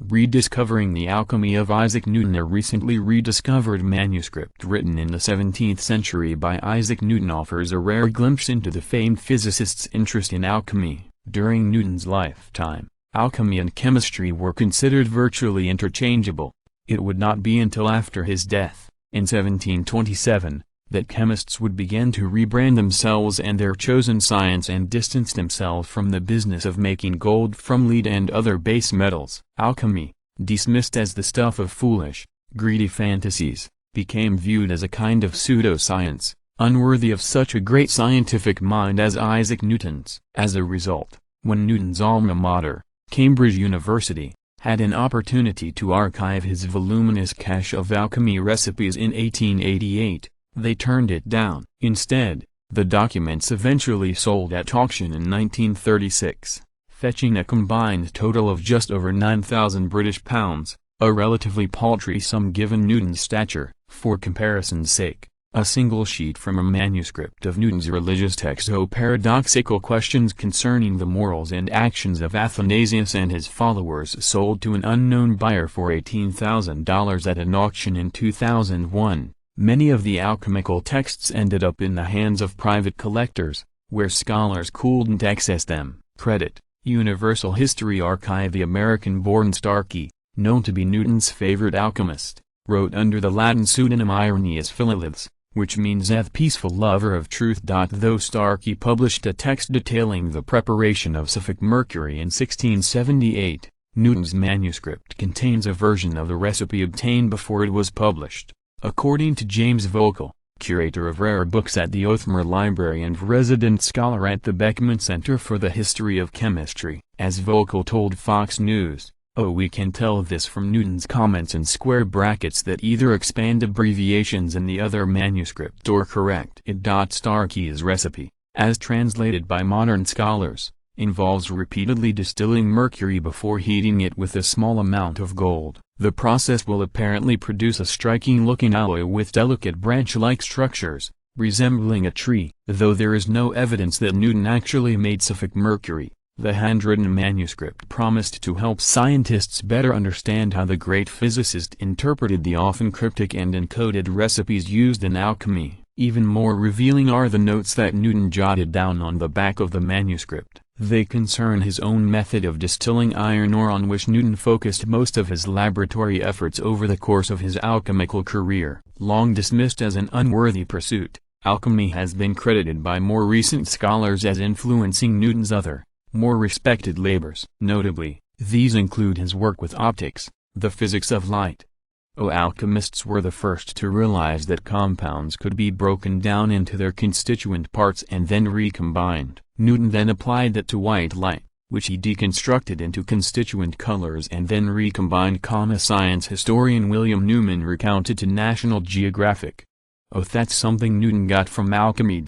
Rediscovering the Alchemy of Isaac Newton, a recently rediscovered manuscript written in the 17th century by Isaac Newton, offers a rare glimpse into the famed physicist's interest in alchemy. During Newton's lifetime, alchemy and chemistry were considered virtually interchangeable. It would not be until after his death, in 1727, that chemists would begin to rebrand themselves and their chosen science and distance themselves from the business of making gold from lead and other base metals. Alchemy, dismissed as the stuff of foolish, greedy fantasies, became viewed as a kind of pseudoscience, unworthy of such a great scientific mind as Isaac Newton's. As a result, when Newton's alma mater, Cambridge University, had an opportunity to archive his voluminous cache of alchemy recipes in 1888, they turned it down. Instead, the documents eventually sold at auction in 1936, fetching a combined total of just over £9,000, a relatively paltry sum given Newton's stature. For comparison's sake, a single sheet from a manuscript of Newton's religious text O Paradoxical Questions Concerning the Morals and Actions of Athanasius and His Followers sold to an unknown buyer for $18,000 at an auction in 2001. Many of the alchemical texts ended up in the hands of private collectors, where scholars couldn't access them. Credit: Universal History Archive. The American-born Starkey, known to be Newton's favorite alchemist, wrote under the Latin pseudonym Irenaeus Philolithes, which means peaceful lover of truth. Though Starkey published a text detailing the preparation of Suffolk mercury in 1678, Newton's manuscript contains a version of the recipe obtained before it was published. According to James Vogel, curator of rare books at the Othmer Library and resident scholar at the Beckman Center for the History of Chemistry, as Vogel told Fox News, we can tell this from Newton's comments in square brackets that either expand abbreviations in the other manuscript or correct it. Starkey's recipe, as translated by modern scholars, involves repeatedly distilling mercury before heating it with a small amount of gold. The process will apparently produce a striking-looking alloy with delicate branch-like structures, resembling a tree. Though there is no evidence that Newton actually made Suffolk mercury, the handwritten manuscript promised to help scientists better understand how the great physicist interpreted the often cryptic and encoded recipes used in alchemy. Even more revealing are the notes that Newton jotted down on the back of the manuscript. They concern his own method of distilling iron ore, on which Newton focused most of his laboratory efforts over the course of his alchemical career. Long dismissed as an unworthy pursuit, alchemy has been credited by more recent scholars as influencing Newton's other, more respected labors. Notably, these include his work with optics, the physics of light. Alchemists were the first to realize that compounds could be broken down into their constituent parts and then recombined. Newton then applied that to white light, which he deconstructed into constituent colors and then recombined. Science historian William Newman recounted to National Geographic, "That's something Newton got from alchemy."